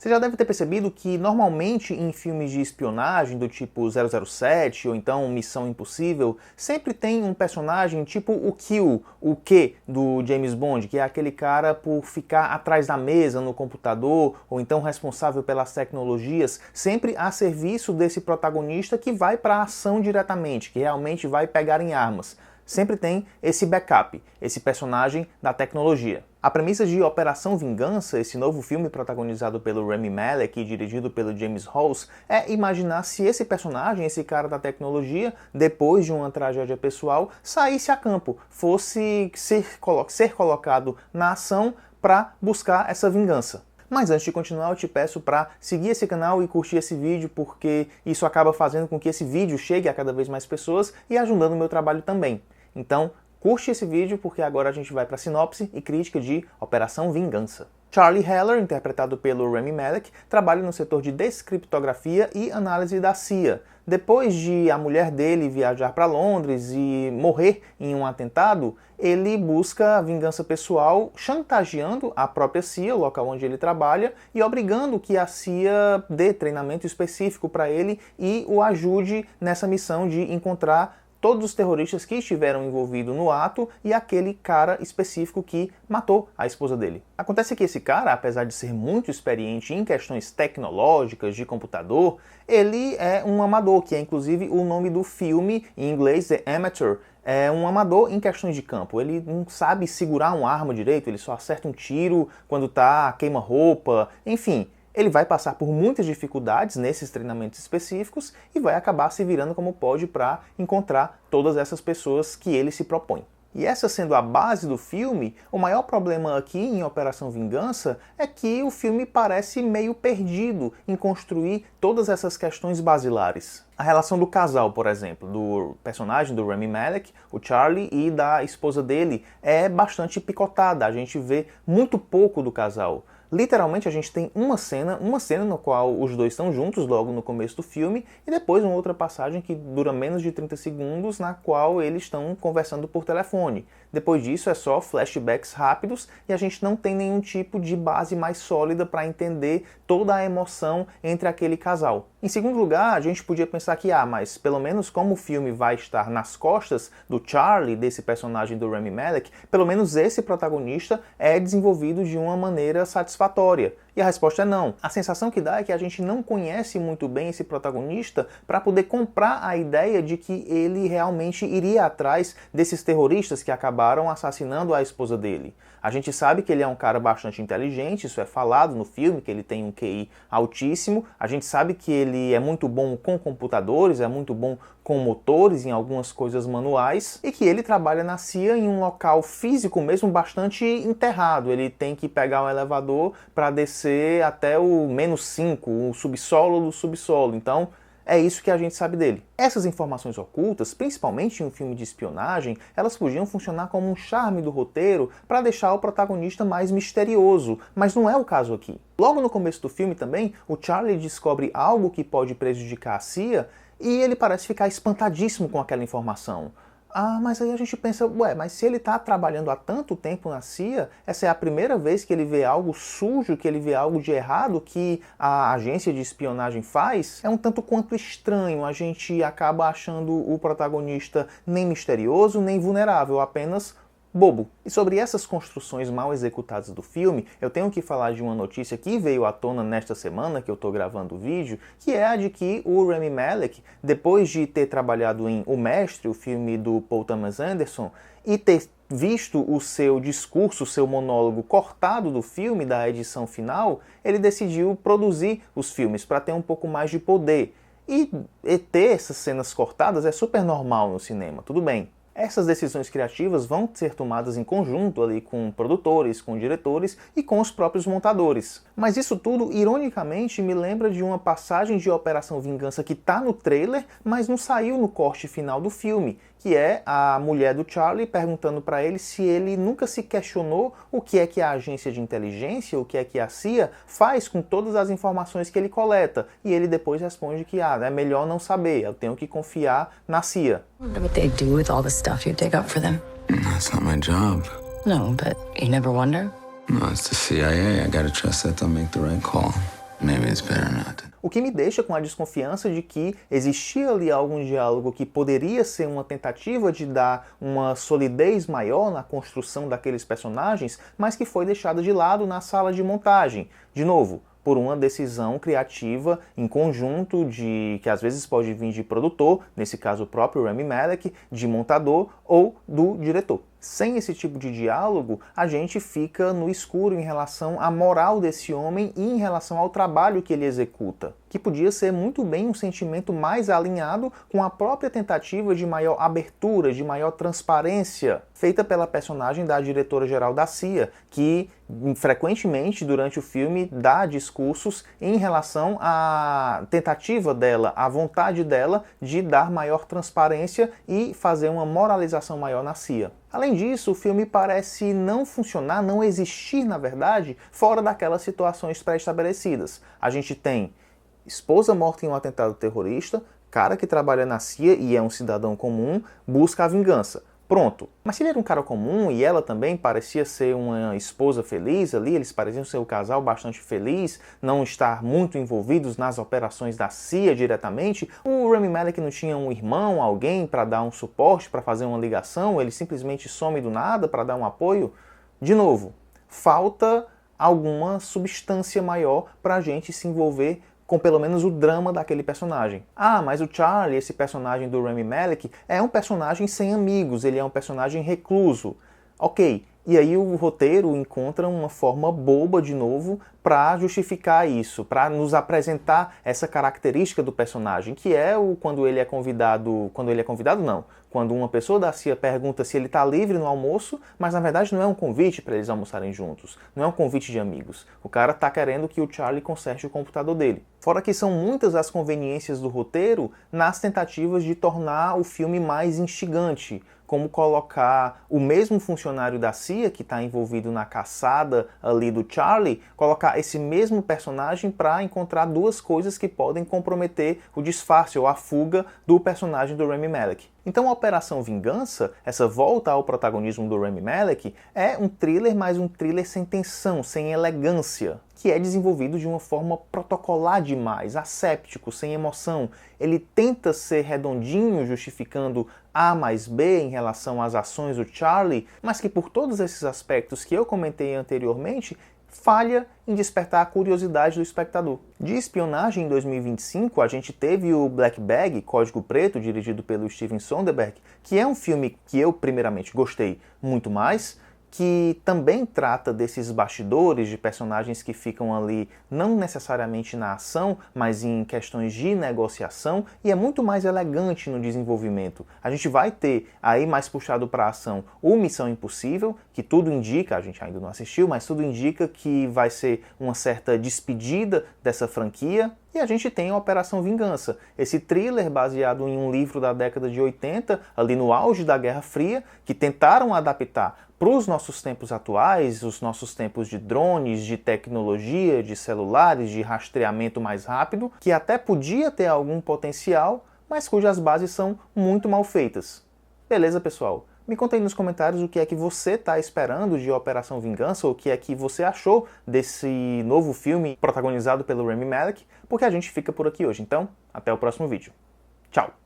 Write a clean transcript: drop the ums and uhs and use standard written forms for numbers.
Você já deve ter percebido que normalmente em filmes de espionagem do tipo 007 ou então Missão Impossível, sempre tem um personagem tipo o Q, o Q do James Bond, que é aquele cara por ficar atrás da mesa no computador ou então responsável pelas tecnologias, sempre a serviço desse protagonista que vai para a ação diretamente, que realmente vai pegar em armas. Sempre tem esse backup, esse personagem da tecnologia. A premissa de Operação Vingança, esse novo filme protagonizado pelo Rami Malek e dirigido pelo James Hawes, é imaginar se esse personagem, esse cara da tecnologia, depois de uma tragédia pessoal, saísse a campo, fosse ser colocado na ação para buscar essa vingança. Mas antes de continuar, eu te peço para seguir esse canal e curtir esse vídeo, porque isso acaba fazendo com que esse vídeo chegue a cada vez mais pessoas e ajudando o meu trabalho também. Então, curte esse vídeo porque agora a gente vai para a sinopse e crítica de Operação Vingança. Charlie Heller, interpretado pelo Rami Malek, trabalha no setor de descriptografia e análise da CIA. Depois de a mulher dele viajar para Londres e morrer em um atentado, ele busca a vingança pessoal chantageando a própria CIA, o local onde ele trabalha, e obrigando que a CIA dê treinamento específico para ele e o ajude nessa missão de encontrar todos os terroristas que estiveram envolvidos no ato e aquele cara específico que matou a esposa dele. Acontece que esse cara, apesar de ser muito experiente em questões tecnológicas de computador, ele é um amador, que é inclusive o nome do filme em inglês, The Amateur. É um amador em questões de campo, ele não sabe segurar uma arma direito, ele só acerta um tiro quando tá queima-roupa, enfim. Ele vai passar por muitas dificuldades nesses treinamentos específicos e vai acabar se virando como pode para encontrar todas essas pessoas que ele se propõe. E essa sendo a base do filme, o maior problema aqui em Operação Vingança é que o filme parece meio perdido em construir todas essas questões basilares. A relação do casal, por exemplo, do personagem do Rami Malek, o Charlie, e da esposa dele é bastante picotada, a gente vê muito pouco do casal. Literalmente a gente tem uma cena no qual os dois estão juntos logo no começo do filme e depois uma outra passagem que dura menos de 30 segundos na qual eles estão conversando por telefone. Depois disso é só flashbacks rápidos e a gente não tem nenhum tipo de base mais sólida para entender toda a emoção entre aquele casal. Em segundo lugar, a gente podia pensar que, mas pelo menos como o filme vai estar nas costas do Charlie, desse personagem do Rami Malek, pelo menos esse protagonista é desenvolvido de uma maneira satisfatória. E a resposta é não. A sensação que dá é que a gente não conhece muito bem esse protagonista para poder comprar a ideia de que ele realmente iria atrás desses terroristas que acabaram assassinando a esposa dele. A gente sabe que ele é um cara bastante inteligente, isso é falado no filme, que ele tem um QI altíssimo. A gente sabe que ele é muito bom com computadores, é muito bom com motores, em algumas coisas manuais, e que ele trabalha na CIA em um local físico mesmo bastante enterrado. Ele tem que pegar um elevador para descer até o -5, o subsolo do subsolo. Então, é isso que a gente sabe dele. Essas informações ocultas, principalmente em um filme de espionagem, elas podiam funcionar como um charme do roteiro para deixar o protagonista mais misterioso, mas não é o caso aqui. Logo no começo do filme também, o Charlie descobre algo que pode prejudicar a CIA e ele parece ficar espantadíssimo com aquela informação. Mas aí a gente pensa, mas se ele está trabalhando há tanto tempo na CIA, essa é a primeira vez que ele vê algo sujo, que ele vê algo de errado que a agência de espionagem faz, é um tanto quanto estranho. A gente acaba achando o protagonista nem misterioso, nem vulnerável, apenas bobo. E sobre essas construções mal executadas do filme, eu tenho que falar de uma notícia que veio à tona nesta semana que eu estou gravando o vídeo, que é a de que o Rami Malek, depois de ter trabalhado em O Mestre, o filme do Paul Thomas Anderson, e ter visto o seu discurso, o seu monólogo cortado do filme, da edição final, ele decidiu produzir os filmes para ter um pouco mais de poder. E ter essas cenas cortadas é super normal no cinema, tudo bem. Essas decisões criativas vão ser tomadas em conjunto ali com produtores, com diretores e com os próprios montadores. Mas isso tudo, ironicamente, me lembra de uma passagem de Operação Vingança que está no trailer, mas não saiu no corte final do filme, que é a mulher do Charlie perguntando para ele se ele nunca se questionou o que é que a agência de inteligência, o que é que a CIA faz com todas as informações que ele coleta. E ele depois responde que é melhor não saber, eu tenho que confiar na CIA. What they do with all the stuff you dig up for them? That's not my job. No, but you never wonder? No, it's the CIA. I gotta trust that they'll make the right call. Maybe it's better not to. O que me deixa com a desconfiança de que existia ali algum diálogo que poderia ser uma tentativa de dar uma solidez maior na construção daqueles personagens, mas que foi deixado de lado na sala de montagem. De novo, por uma decisão criativa em conjunto que às vezes pode vir de produtor, nesse caso o próprio Rami Malek, de montador ou do diretor. Sem esse tipo de diálogo, a gente fica no escuro em relação à moral desse homem e em relação ao trabalho que ele executa, que podia ser muito bem um sentimento mais alinhado com a própria tentativa de maior abertura, de maior transparência, feita pela personagem da diretora-geral da CIA, que frequentemente durante o filme dá discursos em relação à tentativa dela, à vontade dela de dar maior transparência e fazer uma moralização maior na CIA. Além disso, o filme parece não funcionar, não existir, na verdade, fora daquelas situações pré-estabelecidas. A gente tem esposa morta em um atentado terrorista, cara que trabalha na CIA e é um cidadão comum, busca a vingança. Pronto. Mas se ele era um cara comum e ela também parecia ser uma esposa feliz ali, eles pareciam ser um casal bastante feliz, não estar muito envolvidos nas operações da CIA diretamente, o Rami Malek não tinha um irmão, alguém para dar um suporte, para fazer uma ligação, ele simplesmente some do nada para dar um apoio? De novo, falta alguma substância maior para a gente se envolver com pelo menos o drama daquele personagem. Ah, mas o Charlie, esse personagem do Rami Malek, é um personagem sem amigos, ele é um personagem recluso. Ok, e aí o roteiro encontra uma forma boba de novo para justificar isso, para nos apresentar essa característica do personagem, que é quando ele é convidado não, quando uma pessoa da CIA pergunta se ele está livre no almoço, mas na verdade não é um convite para eles almoçarem juntos, não é um convite de amigos. O cara está querendo que o Charlie conserte o computador dele. Fora que são muitas as conveniências do roteiro nas tentativas de tornar o filme mais instigante, como colocar o mesmo funcionário da CIA que está envolvido na caçada ali do Charlie, colocar esse mesmo personagem para encontrar duas coisas que podem comprometer o disfarce ou a fuga do personagem do Rami Malek. Então a Operação Vingança, essa volta ao protagonismo do Rami Malek, é um thriller, mas um thriller sem tensão, sem elegância, que é desenvolvido de uma forma protocolar demais, asséptico, sem emoção. Ele tenta ser redondinho, justificando A mais B em relação às ações do Charlie, mas que por todos esses aspectos que eu comentei anteriormente, falha em despertar a curiosidade do espectador. De espionagem em 2025, a gente teve o Black Bag, Código Preto, dirigido pelo Steven Soderbergh, que é um filme que eu primeiramente gostei muito mais, que também trata desses bastidores de personagens que ficam ali não necessariamente na ação, mas em questões de negociação, e é muito mais elegante no desenvolvimento. A gente vai ter aí mais puxado para a ação o Missão Impossível, que tudo indica, a gente ainda não assistiu, mas tudo indica que vai ser uma certa despedida dessa franquia. E a gente tem a Operação Vingança, esse thriller baseado em um livro da década de 80, ali no auge da Guerra Fria, que tentaram adaptar para os nossos tempos atuais, os nossos tempos de drones, de tecnologia, de celulares, de rastreamento mais rápido, que até podia ter algum potencial, mas cujas bases são muito mal feitas. Beleza, pessoal? Me conta aí nos comentários o que é que você está esperando de Operação Vingança, ou o que é que você achou desse novo filme protagonizado pelo Rami Malek, porque a gente fica por aqui hoje. Então, até o próximo vídeo. Tchau!